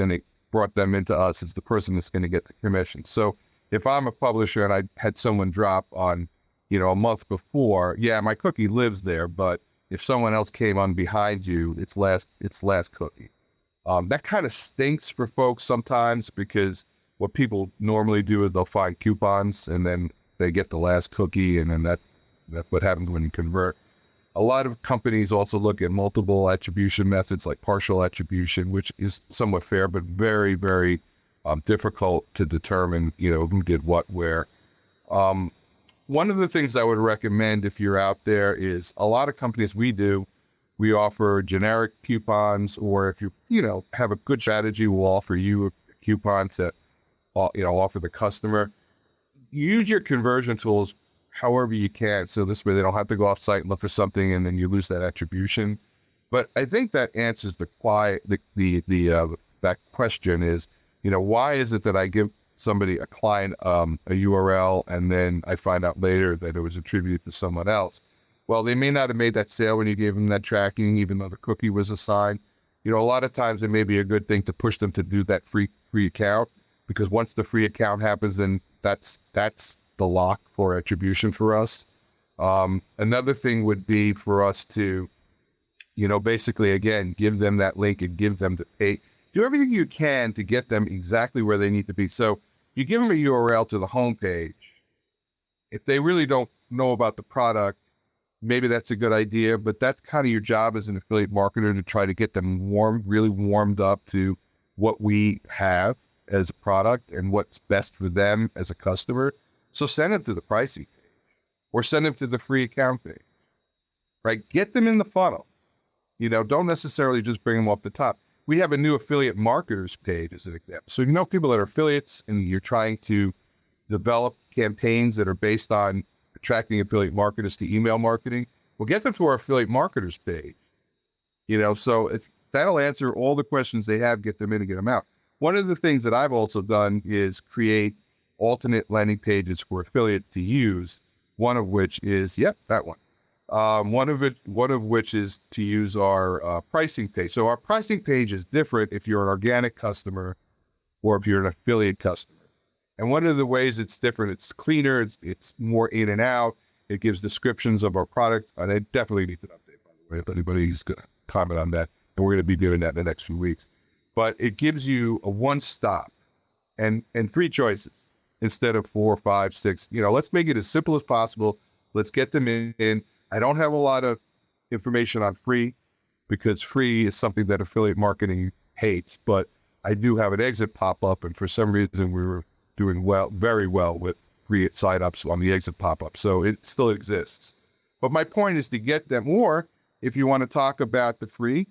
brought them into us, is the person that's going to get the commission. So if I'm a publisher and I had someone drop on, a month before, yeah, my cookie lives there, but if someone else came on behind you, it's last cookie. That kind of stinks for folks sometimes, because what people normally do is they'll find coupons and then they get the last cookie, and then that's what happens when you convert. A lot of companies also look at multiple attribution methods like partial attribution, which is somewhat fair, but very, very difficult to determine, who did what where. One of the things I would recommend if you're out there is a lot of companies we offer generic coupons, or if you have a good strategy, we'll offer you a coupon to, offer the customer. Use your conversion tools however you can, so this way they don't have to go off site and look for something and then you lose that attribution. But I think that answers that question is, why is it that I give a client a URL and then I find out later that it was attributed to someone else? Well, they may not have made that sale when you gave them that tracking, even though the cookie was assigned. A lot of times it may be a good thing to push them to do that free account, because once the free account happens, then that's the lock for attribution for us. Another thing would be for us to, basically, again, give them that link and give them the pay. Do everything you can to get them exactly where they need to be. So you give them a URL to the homepage. If they really don't know about the product, maybe that's a good idea, but that's kind of your job as an affiliate marketer, to try to get them really warmed up to what we have as a product and what's best for them as a customer. So send them to the pricing page, or send them to the free account page, right? Get them in the funnel. Don't necessarily just bring them off the top. We have a new affiliate marketers page as an example. So people that are affiliates and you're trying to develop campaigns that are based on attracting affiliate marketers to email marketing, well, get them to our affiliate marketers page. So that'll answer all the questions they have, get them in and get them out. One of the things that I've also done is create alternate landing pages for affiliates to use. One of which is, that one. One of which is to use our pricing page. So our pricing page is different if you're an organic customer or if you're an affiliate customer. And one of the ways it's different, it's cleaner, it's more in and out. It gives descriptions of our product, and it definitely needs an update, by the way, if anybody's going to comment on that. And we're going to be doing that in the next few weeks. But it gives you a one-stop and 3 choices instead of 4, 5, 6. Let's make it as simple as possible. Let's get them in. I don't have a lot of information on free, because free is something that affiliate marketing hates, but I do have an exit pop-up, and for some reason we were doing very well with free sign-ups on the exit pop-up. So it still exists. But my point is to get them, or if you want to talk about the free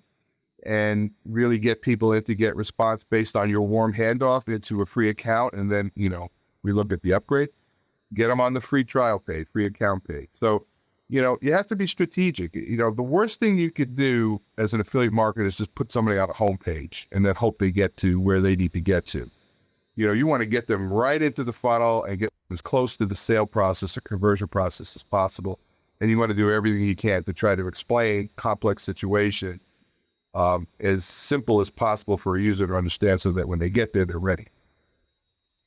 and really get people in to GetResponse based on your warm handoff into a free account, and then, we look at the upgrade, get them on the free trial page, free account page. So, you have to be strategic. The worst thing you could do as an affiliate marketer is just put somebody on a homepage and then hope they get to where they need to get to. You want to get them right into the funnel and get as close to the sale process or conversion process as possible. And you want to do everything you can to try to explain complex situation as simple as possible for a user to understand, so that when they get there, they're ready.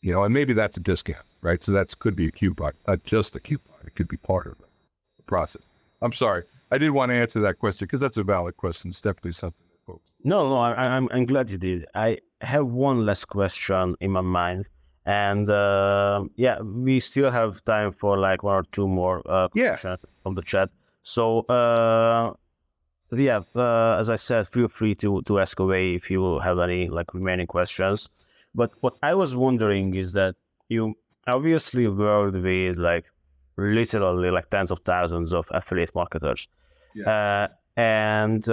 And maybe that's a discount, right? So that could be a coupon, not just a coupon. It could be part of the process. I'm sorry. I did want to answer that question because that's a valid question. It's definitely something that folks. No, I'm glad you did. I have one last question in my mind, and we still have time for like 1 or 2 more questions from the chat. So as I said, feel free to ask away if you have any remaining questions. But what I was wondering is that you obviously worked with literally tens of thousands of affiliate marketers. Yes. And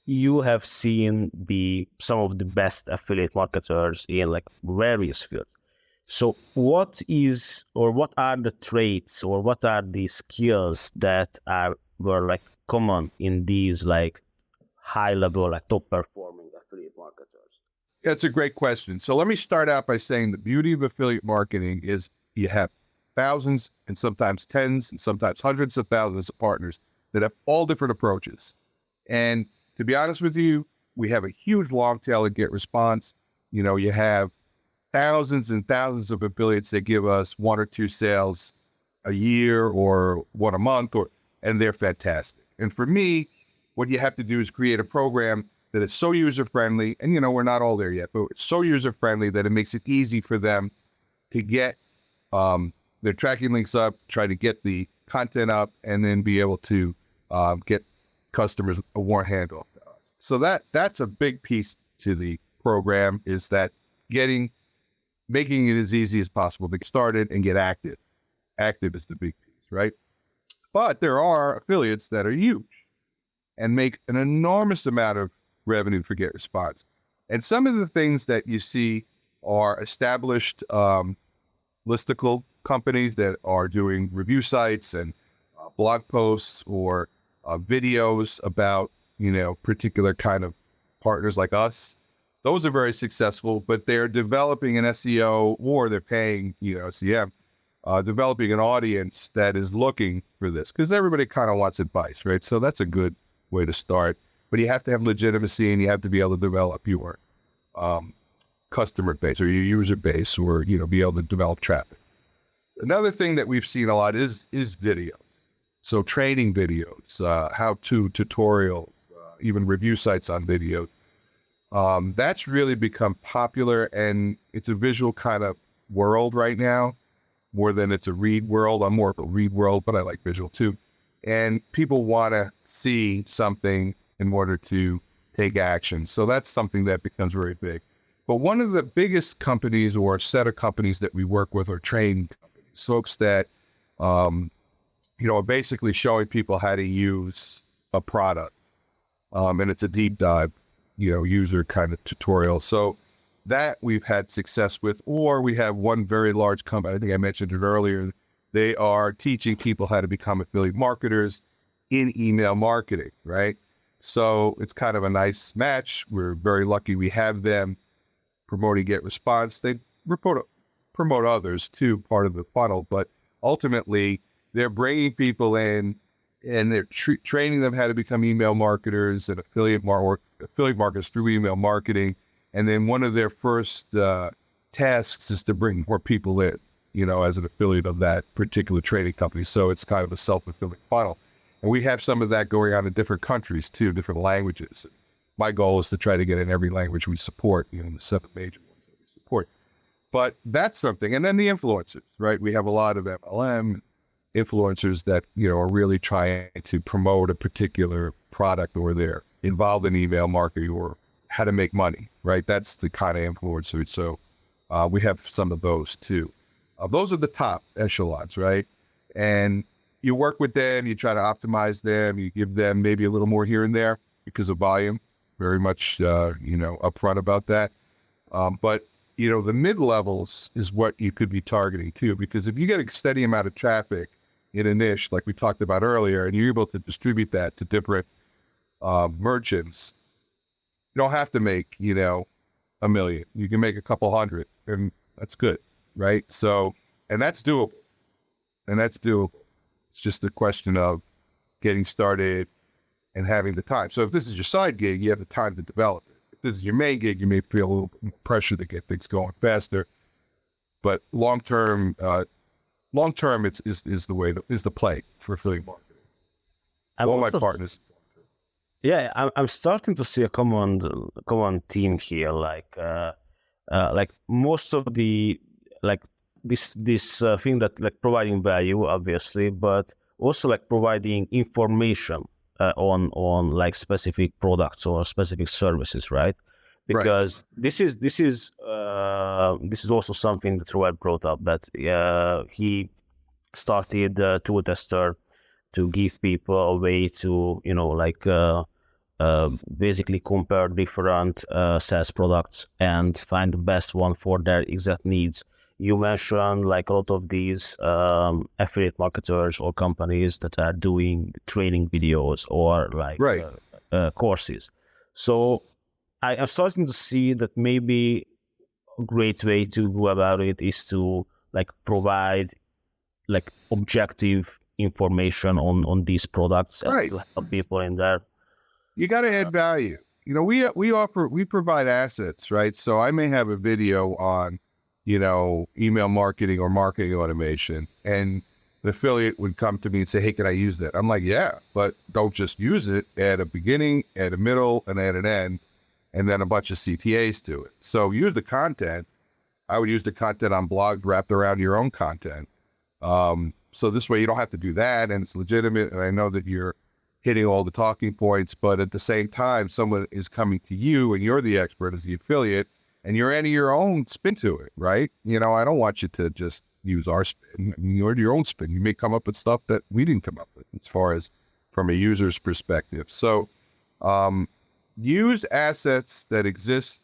you have seen some of the best affiliate marketers in like various fields. So what are the traits or what are the skills that were like common in these like high level, like top performing affiliate marketers? That's a great question. So let me start out by saying the beauty of affiliate marketing is you have thousands and sometimes tens and sometimes hundreds of thousands of partners that have all different approaches. And to be honest with you, we have a huge long tail at GetResponse. You have thousands and thousands of affiliates that give us 1 or 2 sales a year or 1 a month, and they're fantastic. And for me, what you have to do is create a program that is so user-friendly, and we're not all there yet, but it's so user-friendly that it makes it easy for them to get their tracking links up, try to get the content up, and then be able to get customers a warm handoff to us. So that's a big piece to the program, is that making it as easy as possible to get started and get active. Active is the big piece, right? But there are affiliates that are huge and make an enormous amount of revenue for GetResponse. And some of the things that you see are established listicle companies that are doing review sites and blog posts or videos about, particular kind of partners like us. Those are very successful, but they're developing an SEO or they're paying, SEM, developing an audience that is looking for this, because everybody kind of wants advice, right? So that's a good way to start. But you have to have legitimacy and you have to be able to develop your customer base or your user base, or, be able to develop traffic. Another thing that we've seen a lot is video. So training videos, how-to tutorials, even review sites on video. That's really become popular, and it's a visual kind of world right now, more than it's a read world. I'm more of a read world, but I like visual too. And people want to see something in order to take action. So that's something that becomes very big. But one of the biggest companies or set of companies that we work with are training companies, folks that, are basically showing people how to use a product. And it's a deep dive, user kind of tutorial. So that we've had success with. Or we have one very large company, I think I mentioned it earlier, they are teaching people how to become affiliate marketers in email marketing, right? So it's kind of a nice match. We're very lucky we have them promoting GetResponse. They promote others too, part of the funnel, but ultimately they're bringing people in and they're training them how to become email marketers and affiliate marketers through email marketing. And then one of their first tasks is to bring more people in, as an affiliate of that particular training company. So it's kind of a self-fulfilling funnel. And we have some of that going on in different countries too, different languages. My goal is to try to get in every language we support, the 7 major ones that we support. But that's something. And then the influencers, right? We have a lot of MLM influencers that, are really trying to promote a particular product, or they're involved in email marketing or how to make money, right? That's the kind of influencer. So we have some of those too. Those are the top echelons, right? And you work with them, you try to optimize them, you give them maybe a little more here and there because of volume, very much, upfront about that. But, the mid-levels is what you could be targeting too, because if you get a steady amount of traffic in a niche, like we talked about earlier, and you're able to distribute that to different merchants, you don't have to make, $1 million. You can make a couple hundred, and that's good, right? So, and that's doable. It's just a question of getting started and having the time. So if this is your side gig, you have the time to develop it. If this is your main gig, you may feel a little more pressure to get things going faster. But long term, it's the play for affiliate marketing. All my partners. Yeah, I'm starting to see a common theme here. Like most of the this thing that like providing value, obviously, but also like providing information on like specific products or specific services, right? Because this is also something that Robert brought up, that he started Tool Tester to give people a way to basically compare different SaaS products and find the best one for their exact needs. You mentioned like a lot of these affiliate marketers or companies that are doing training videos or like Right. courses. So I'm starting to see that maybe a great way to go about it is to like provide like objective information on these products and Right. to help people in there. You got to add value. You know, we provide assets, right? So I may have a video on, you know, email marketing or marketing automation, and the affiliate would come to me and say, "Hey, can I use that?" I'm like, "Yeah, but don't just use it. Add a beginning, add a middle, and add an end, and then a bunch of CTAs to it." So use the content. I would use the content on blog wrapped around your own content. So this way you don't have to do that, and it's legitimate. And I know that you're hitting all the talking points, but at the same time, someone is coming to you and you're the expert as the affiliate, and you're adding your own spin to it, right? You know, I don't want you to just use our spin. I mean, you're your own spin. You may come up with stuff that we didn't come up with as far as from a user's perspective. So use assets that exist.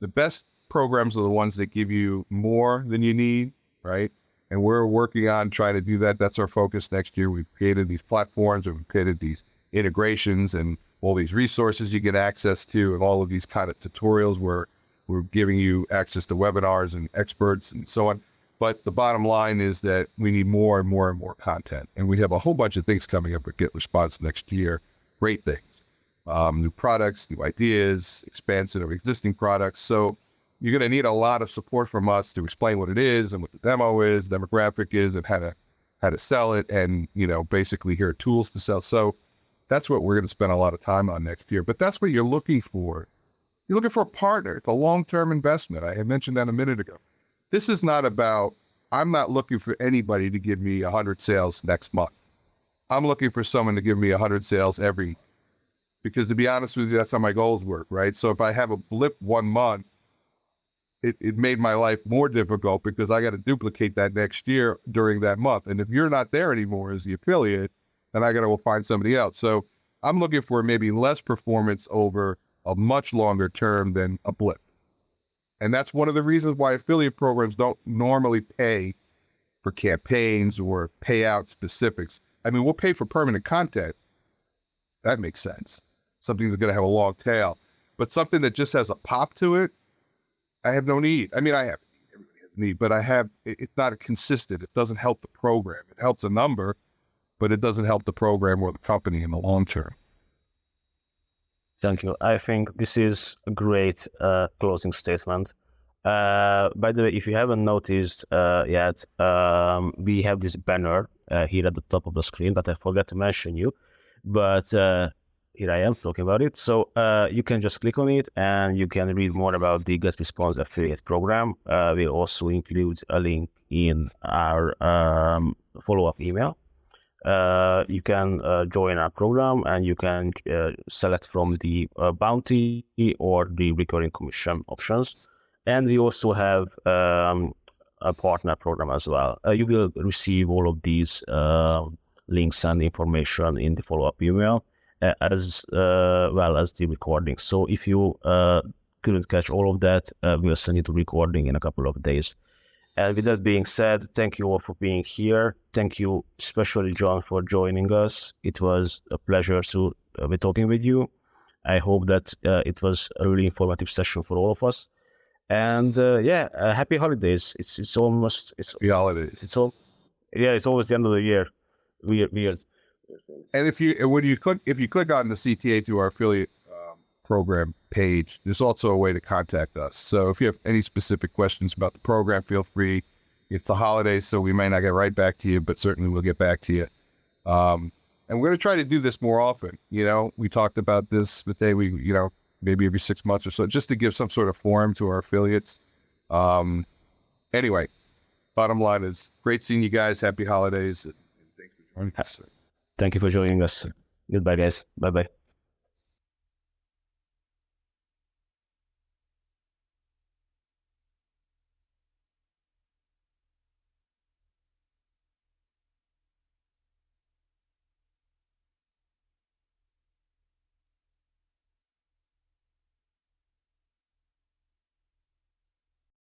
The best programs are the ones that give you more than you need, right? And we're working on trying to do that. That's our focus next year. We've created these platforms, and we've created these integrations and all these resources you get access to, and all of these kind of tutorials where we're giving you access to webinars and experts and so on. But the bottom line is that we need more and more and more content. And we have a whole bunch of things coming up at GetResponse next year. Great things. New products, new ideas, expansion of existing products. So you're going to need a lot of support from us to explain what it is and what the demo is, demographic is, and how to sell it, and, you know, basically here are tools to sell. So that's what we're going to spend a lot of time on next year. But that's what you're looking for. You're looking for a partner. It's a long-term investment. I had mentioned that a minute ago. This is not about, I'm not looking for anybody to give me 100 sales next month. I'm looking for someone to give me 100 sales every, because to be honest with you, that's how my goals work, right? So if I have a blip 1 month, it made my life more difficult because I got to duplicate that next year during that month. And if you're not there anymore as the affiliate, then I got to go find somebody else. So I'm looking for maybe less performance over a much longer term than a blip. And that's one of the reasons why affiliate programs don't normally pay for campaigns or pay out specifics. I mean, we'll pay for permanent content. That makes sense. Something that's going to have a long tail. But something that just has a pop to it, I have no need. I mean, I have need. Everybody has need, but it's not consistent. It doesn't help the program. It helps a number, but it doesn't help the program or the company in the long term. Thank you. I think this is a great closing statement. By the way, if you haven't noticed yet, we have this banner here at the top of the screen that I forgot to mention you, but here I am talking about it. So you can just click on it and you can read more about the GetResponse affiliate program. We'll also include a link in our follow-up email. You can join our program and you can select from the bounty or the recurring commission options. And we also have a partner program as well. You will receive all of these links and information in the follow-up email, as well as the recording. So if you couldn't catch all of that, we'll send you the recording in a couple of days. And with that being said, thank you all for being here. Thank you, especially John, for joining us. It was a pleasure to be talking with you. I hope that it was a really informative session for all of us. And happy holidays. It's almost Happy holidays. It's always the end of the year. Weird. And if you click on the CTA through our affiliate program page, there's also a way to contact us. So if you have any specific questions about the program, feel free. It's the holidays, so we may not get right back to you, but certainly we'll get back to you. And we're going to try to do this more often. You know, we talked about this, but maybe every 6 months or so, just to give some sort of forum to our affiliates. Anyway, bottom line is great seeing you guys. Happy holidays. And thanks for joining us. Thank you for joining us. Goodbye, guys. Bye-bye.